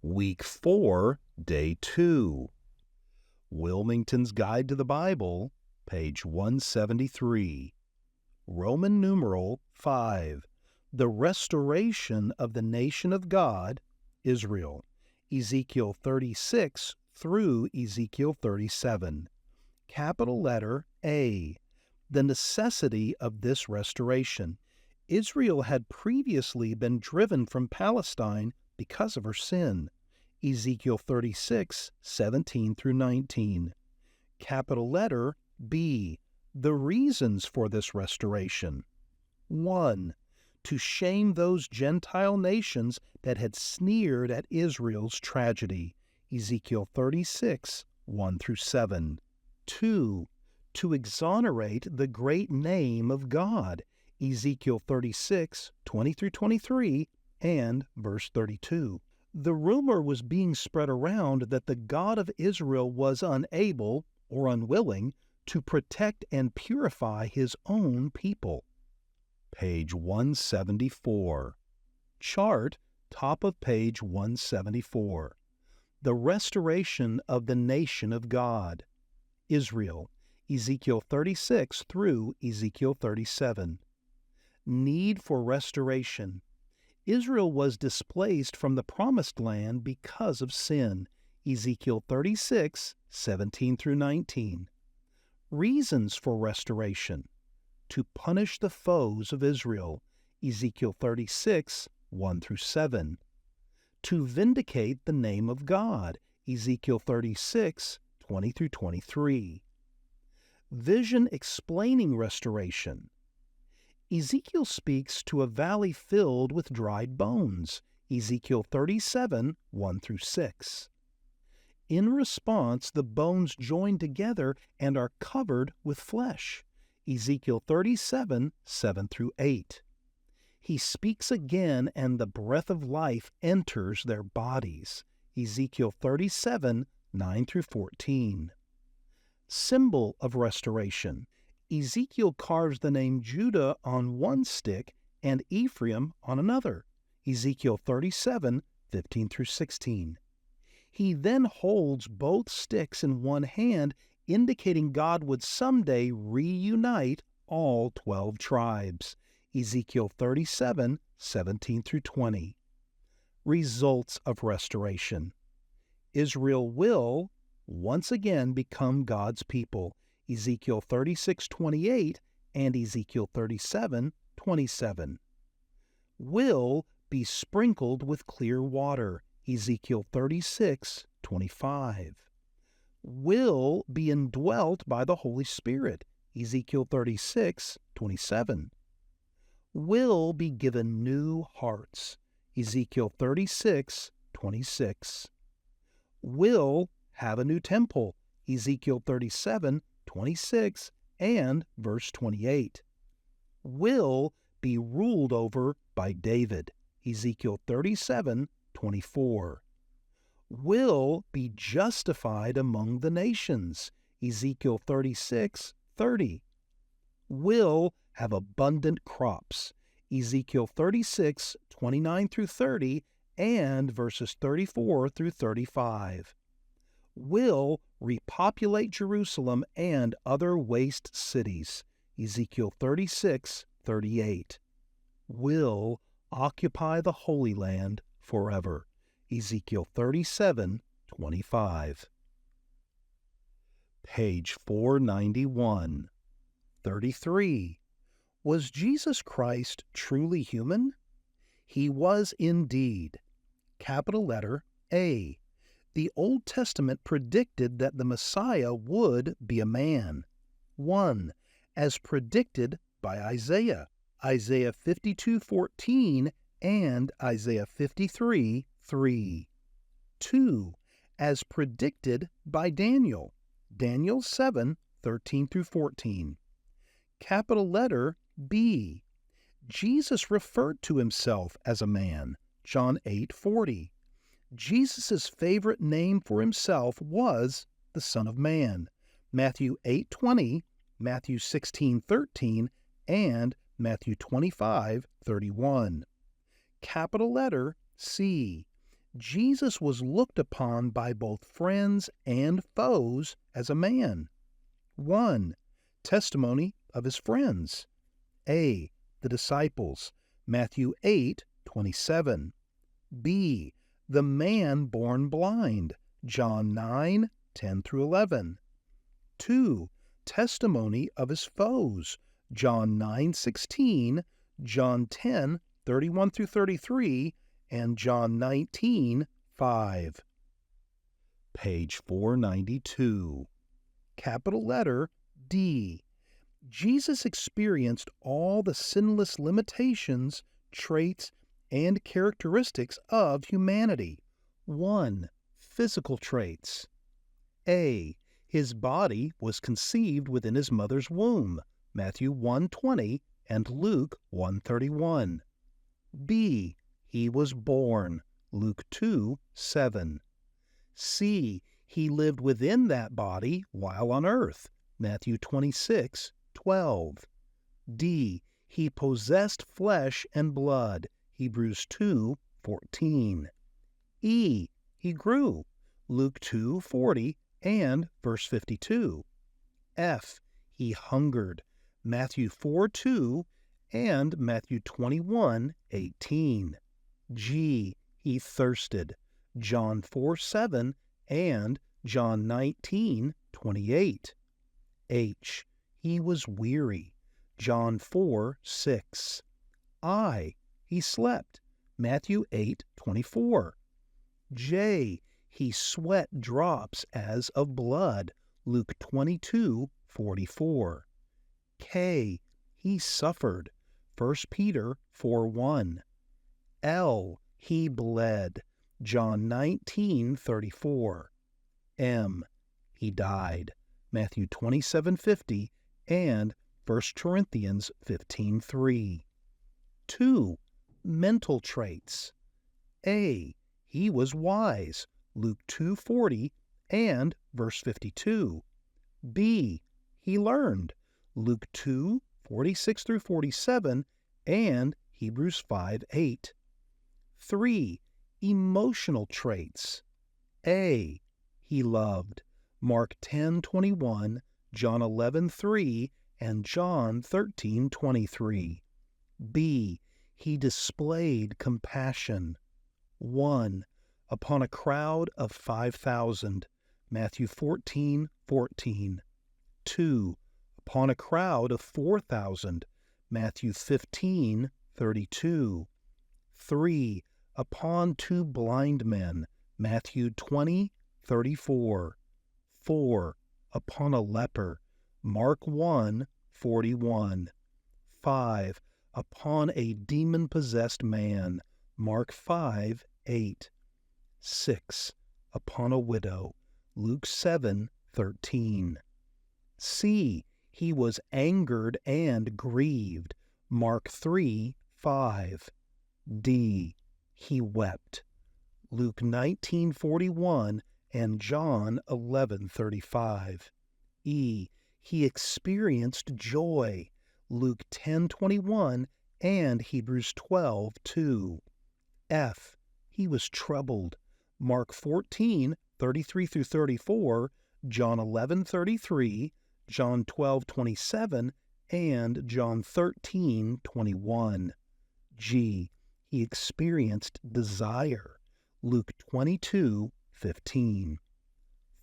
Week 4, Day 2. Wilmington's Guide to the Bible, page 173. Roman numeral 5. The restoration of the nation of God, Israel. Ezekiel 36 through Ezekiel 37. Capital letter A. The necessity of this restoration. Israel had previously been driven from Palestine because of her sin. Ezekiel 36, 17 through 19. Capital letter B. The reasons for this restoration. 1. To shame those Gentile nations that had sneered at Israel's tragedy. Ezekiel 36, 1 through 7. 2. To exonerate the great name of God. Ezekiel 36, 20 through 23, and verse 32. The rumor was being spread around that the God of Israel was unable or unwilling to protect and purify his own people. Page 174. Chart, top of page 174. The restoration of the nation of God, Israel, Ezekiel 36 through Ezekiel 37. Need for restoration. Israel was displaced from the promised land because of sin. Ezekiel 36, 17 through 19. Reasons for restoration. To punish the foes of Israel. Ezekiel 36, 1 through 7. To vindicate the name of God. Ezekiel 36, 20 through 23. Vision explaining restoration. Ezekiel speaks to a valley filled with dried bones. Ezekiel 37, 1 through 6. In response, the bones join together and are covered with flesh. Ezekiel 37, 7 through 8. He speaks again and the breath of life enters their bodies. Ezekiel 37, 9 through 14. Symbol of restoration. Ezekiel carves the name Judah on one stick and Ephraim on another. Ezekiel 37, 15 through 16. He then holds both sticks in one hand, indicating God would someday reunite all 12 tribes. Ezekiel 37, 17 through 20. Results of restoration. Israel will once again become God's people. Ezekiel 36:28 and Ezekiel 37:27. Will be sprinkled with clear water. Ezekiel 36:25. Will be indwelt by the Holy Spirit. Ezekiel 36:27. Will be given new hearts. Ezekiel 36:26. Will have a new temple. Ezekiel 37:26 and verse 28. Will be ruled over by David. Ezekiel 37:24. Will be justified among the nations. Ezekiel 36:30. Will have abundant crops. Ezekiel 36:29 through 30 and verses 34 through 35. Will repopulate Jerusalem and other waste cities. Ezekiel 36:38. Will occupy the Holy Land forever. Ezekiel 37:25. Page 491. 33. Was Jesus Christ truly human? He was indeed. Capital letter A. The Old Testament predicted that the Messiah would be a man. 1. As predicted by Isaiah, Isaiah 52:14 and Isaiah 53:3. 2. As predicted by Daniel, Daniel 7:13 through 14. Capital letter B. Jesus referred to himself as a man, John 8:40. Jesus' favorite name for himself was the Son of Man, Matthew 8:20, Matthew 16:13, and Matthew 25:31. Capital letter C. Jesus was looked upon by both friends and foes as a man. 1. Testimony of his friends. A. The disciples. Matthew 8:27. B. The man born blind. John 9:10-11. 2. Testimony of his foes. John 9:16, John 10:31-33, and John 19:5. Page 492. Capital letter D. Jesus experienced all the sinless limitations, traits, and characteristics of humanity. 1. Physical traits. A. His body was conceived within his mother's womb. Matthew 1:20 and Luke 1:31. B. He was born. Luke 2:7. C. He lived within that body while on earth. Matthew 26:12. D. He possessed flesh and blood. Hebrews 2:14. E. He grew. Luke 2:40 and verse 52. F. He hungered. Matthew 4:2 and Matthew 21:18. G. He thirsted. John 4:7 and John 19:28. H. He was weary. John 4:6. I. He slept. Matthew 8:24. J. He sweat drops as of blood. Luke 22:44. K. He suffered. 1 Peter 4:1. L. He bled. John 19:34. M. He died. Matthew 27:50 and 1 Corinthians 15:3. 2. Mental traits. A. He was wise. Luke 2:40 and verse 52. B. He learned. Luke 2:46-47 and Hebrews 5:8. 3. Emotional traits. A. He loved. Mark 10:21, John 11:3, and John 13:23. B. He displayed compassion. 1. Upon a crowd of 5,000. Matthew 14:14. 2. Upon a crowd of 4,000. Matthew 15:32. 3. Upon 2 blind men. Matthew 20:34. 4. Upon a leper. Mark 1:41. 5. Upon a demon-possessed man. Mark 5:8. 6. Upon a widow. Luke 7:13. C. He was angered and grieved. Mark 3:5. D. He wept. Luke 19:41 and John 11:35. E. He experienced joy. Luke 10:21 and Hebrews 12:2. F. He was troubled. Mark 14:33-34, John 11:33, John 12:27, and John 13:21. G. He experienced desire. Luke 22:15.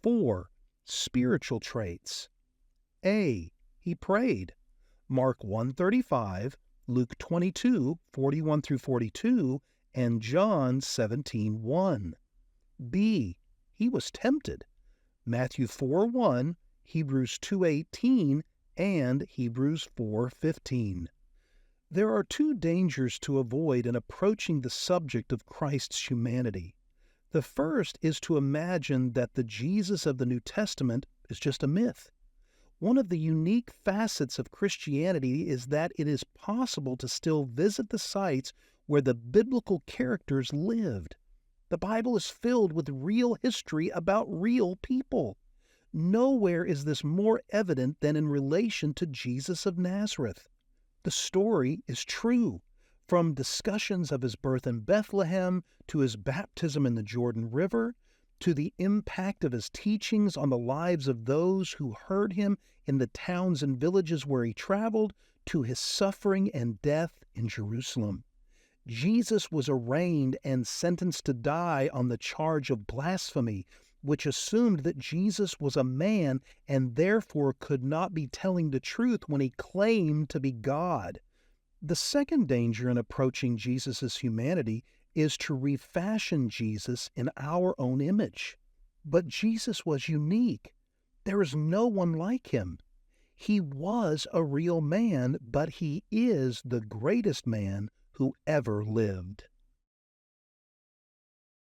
4. Spiritual traits. A. He prayed. Mark 1:35, Luke 22:41-42, and John 17:1. B. He was tempted. Matthew 4:1, Hebrews 2:18, and Hebrews 4:15. There are 2 dangers to avoid in approaching the subject of Christ's humanity. The first is to imagine that the Jesus of the New Testament is just a myth. One of the unique facets of Christianity is that it is possible to still visit the sites where the biblical characters lived. The Bible is filled with real history about real people. Nowhere is this more evident than in relation to Jesus of Nazareth. The story is true. From discussions of his birth in Bethlehem to his baptism in the Jordan River, to the impact of his teachings on the lives of those who heard him in the towns and villages where he traveled, to his suffering and death in Jerusalem. Jesus was arraigned and sentenced to die on the charge of blasphemy, which assumed that Jesus was a man and therefore could not be telling the truth when he claimed to be God. The second danger in approaching Jesus' humanity is to refashion Jesus in our own image. But Jesus was unique. There is no one like him. He was a real man, but he is the greatest man who ever lived.